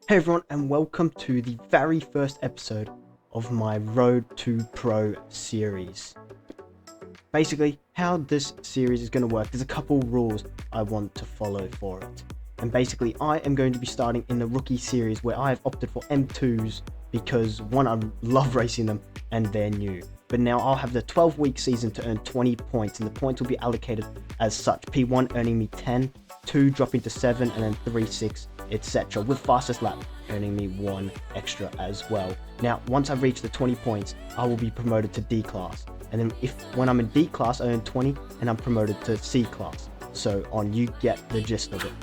Hey everyone, and welcome to the very first episode of my Road to Pro series. Basically, how this series is going to work, there's a couple rules I want to follow for it. And basically, I am going to be starting in the rookie series where I have opted for M2s because one, I love racing them and they're new. But now I'll have the 12-week season to earn 20 points, and the points will be allocated as such. P1 earning me 10, 2 dropping to 7, and then 3, 6, etc. with fastest lap earning me 1 extra as well. Now, once I've reached the 20 points, I will be promoted to D class. And then when I'm in D class, I earn 20 and I'm promoted to C class. So on, you get the gist of it.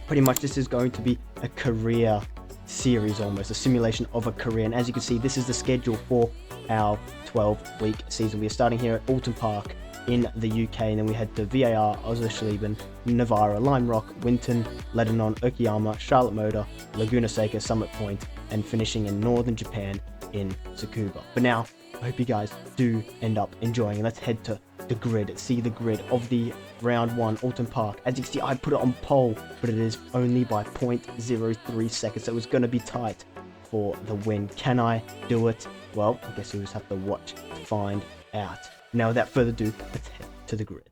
Pretty much this is going to be a career series, almost a simulation of a career. And as you can see, this is the schedule for our 12-week season. We are starting here at Oulton Park in the UK, and then we head to VAR, Oswestlieben, Navarra, Lime Rock, Winton, Lebanon, Okayama, Charlotte Motor, Laguna Seca, Summit Point, and finishing in northern Japan in Tsukuba. But now, I hope you guys do end up enjoying, and let's head to the grid, see the grid of the round 1 Oulton Park. As you can see, I put it on pole, but it is only by 0.03 seconds, so it's going to be tight for the win. Can I do it? Well, I guess you'll just have to watch to find out. Now, without further ado, let's head to the grid.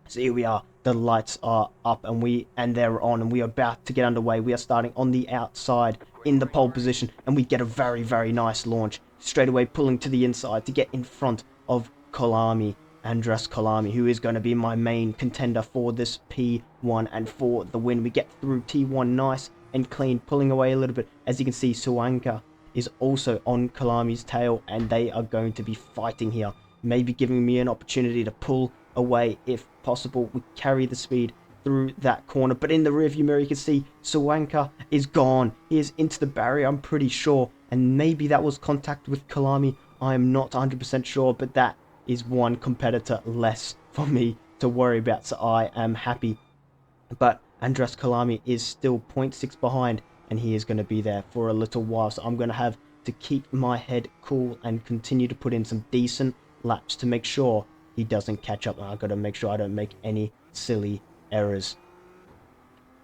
So here we are. The lights are up and they're on, and we are about to get underway. We are starting on the outside in the pole position, and we get a very, very nice launch. Straight away pulling to the inside to get in front of Andras Kolami, who is going to be my main contender for this P1 and for the win. We get through T1 nice and clean, pulling away a little bit. As you can see, Suwanka is also on Kalami's tail, and they are going to be fighting here, maybe giving me an opportunity to pull away if possible. We carry the speed through that corner, but in the rearview mirror you can see Suwanka is gone. He is into the barrier, I'm pretty sure, and maybe that was contact with Kalami. I am not 100% sure, but that is one competitor less for me to worry about, so I am happy. But Andras Kalami is still 0.6 behind, and he is going to be there for a little while, so I'm going to have to keep my head cool and continue to put in some decent laps to make sure he doesn't catch up. I've got to make sure I don't make any silly errors.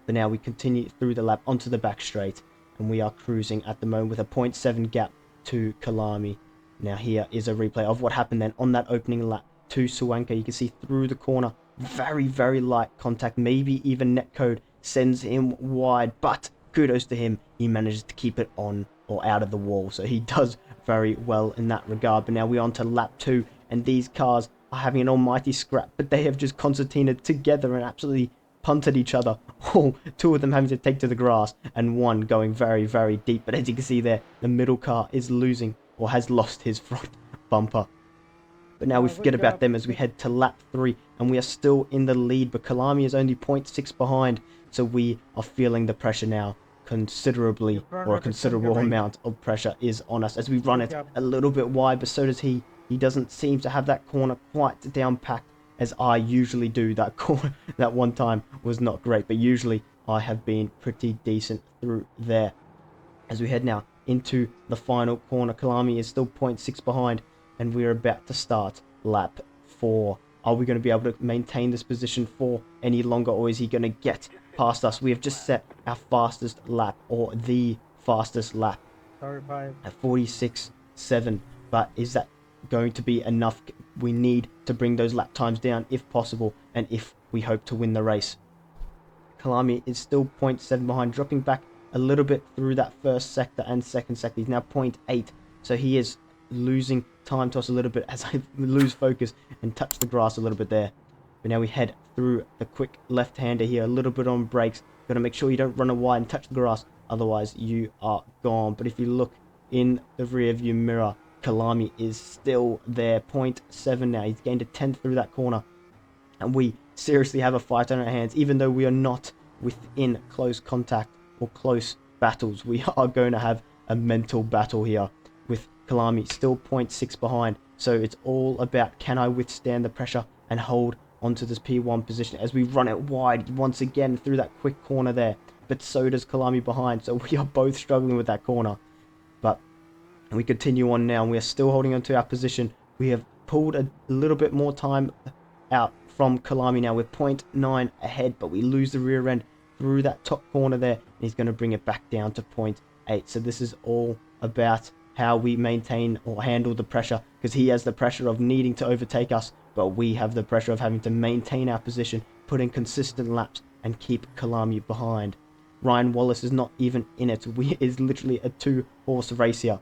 But now we continue through the lap onto the back straight, and we are cruising at the moment with a 0.7 gap to Kalami. Now here is a replay of what happened then on that opening lap to Suwanka. You can see through the corner, very, very light contact, maybe even netcode sends him wide, but kudos to him, he manages to keep it on or out of the wall, so he does very well in that regard. But now we're on to lap 2, and these cars are having an almighty scrap, but they have just concertinaed together and absolutely punted each other. All two of them having to take to the grass, and one going very, very deep. But as you can see there, the middle car is losing, or has lost his front bumper. But now we forget about them as we head to lap 3, and we are still in the lead, but Kalami is only 0.6 behind, so we are feeling the pressure now considerably, or a considerable amount of pressure is on us as we run it a little bit wide, but so does he. He doesn't seem to have that corner quite down packed as I usually do. That corner that one time was not great, but usually I have been pretty decent through there. As we head now into the final corner, Kalami is still 0.6 behind, and we're about to start lap 4. Are we going to be able to maintain this position for any longer, or is he going to get past us? We have just set our fastest lap, or the fastest lap, at 46.7, but is that going to be enough? We need to bring those lap times down if possible, and if we hope to win the race. Kalami is still 0.7 behind, dropping back a little bit through that first sector and second sector. He's now 0.8, so he is losing time to us a little bit as I lose focus and touch the grass a little bit there. But now we head through the quick left-hander here, a little bit on brakes. Got to make sure you don't run wide and touch the grass, otherwise you are gone. But if you look in the rear view mirror, Kalami is still there, 0.7 now. He's gained a 10th through that corner, and we seriously have a fight on our hands. Even though we are not within close contact or close battles, we are going to have a mental battle here with Kalami still 0.6 behind. So it's all about, can I withstand the pressure and hold onto this P1 position as we run it wide once again through that quick corner there. But so does Kalami behind, so we are both struggling with that corner. But we continue on now, and we are still holding onto our position. We have pulled a little bit more time out from Kalami now. We're 0.9 ahead, but we lose the rear end through that top corner there, and he's going to bring it back down to point 8. So this is all about how we maintain or handle the pressure, because he has the pressure of needing to overtake us, but we have the pressure of having to maintain our position, put in consistent laps, and keep Kalami behind. Ryan Wallace is not even in it. We is literally a 2-horse race here.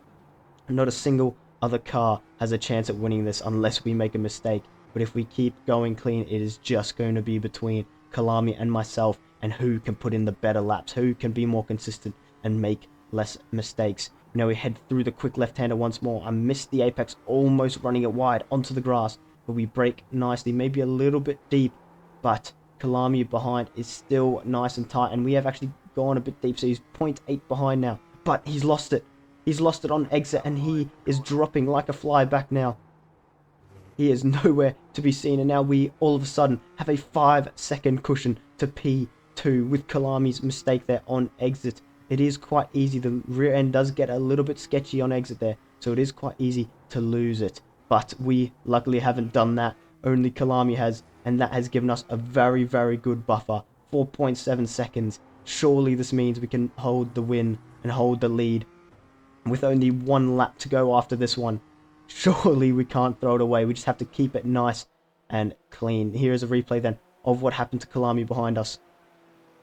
Not a single other car has a chance at winning this unless we make a mistake. But if we keep going clean, it is just going to be between Kalami and myself, and who can put in the better laps, who can be more consistent and make less mistakes. Now we head through the quick left-hander once more. I missed the apex, almost running it wide onto the grass, but we brake nicely, maybe a little bit deep, but Kalami behind is still nice and tight, and we have actually gone a bit deep, so he's 0.8 behind now, but he's lost it. He's lost it on exit, and he is dropping like a fly back now. He is nowhere to be seen, and now we all of a sudden have a 5-second cushion to P2 with Kalami's mistake there on exit. It is quite easy. The rear end does get a little bit sketchy on exit there, so it is quite easy to lose it. But we luckily haven't done that. Only Kalami has, and that has given us a very, very good buffer. 4.7 seconds. Surely this means we can hold the win and hold the lead with only 1 lap to go after this one. Surely we can't throw it away. We just have to keep it nice and clean. Here is a replay then of what happened to Kalami behind us.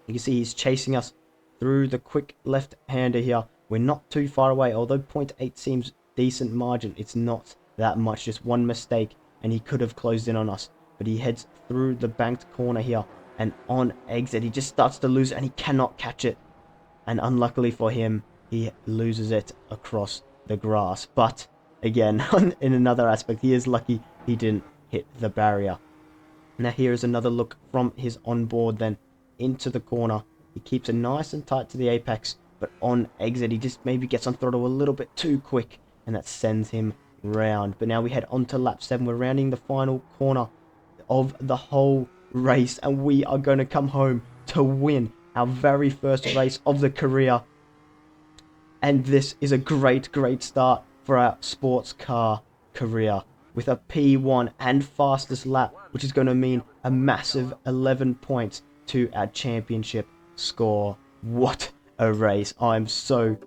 You can see he's chasing us through the quick left-hander here. We're not too far away, although 0.8 seems decent margin. It's not that much, just one mistake, and he could have closed in on us. But he heads through the banked corner here, and on exit, he just starts to lose it, and he cannot catch it. And unluckily for him, he loses it across the grass. But again, in another aspect, he is lucky he didn't hit the barrier. Now here is another look from his onboard then into the corner. He keeps it nice and tight to the apex, but on exit he just maybe gets on throttle a little bit too quick, and that sends him round. But now we head on to lap 7. We're rounding the final corner of the whole race, and we are going to come home to win our very first race of the career. And this is a great start for our sports car career, with a P1 and fastest lap, which is going to mean a massive 11 points to our championship score. What a race. I'm so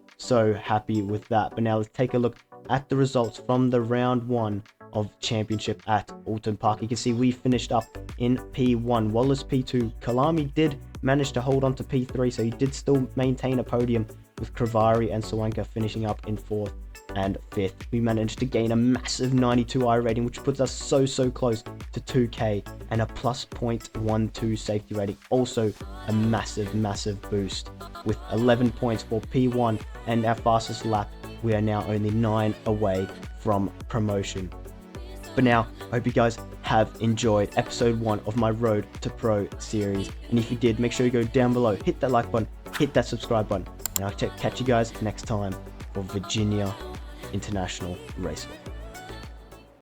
happy with that. But now let's take a look at the results from the round 1 of championship at Oulton Park. You can see we finished up in P1, Wallace P2. Kalami did manage to hold on to P3, so he did still maintain a podium, with Kravari and Sawanka finishing up in 4th and 5th. We managed to gain a massive 92 I rating, which puts us so close to 2k, and a plus 0.12 safety rating, also a massive boost. With 11 points for P1 and our fastest lap, we are now only 9 away from promotion. But now, I hope you guys have enjoyed episode 1 of my Road to Pro series, and if you did, make sure you go down below, hit that like button, hit that subscribe button, and I'll catch you guys next time for Virginia International Raceway.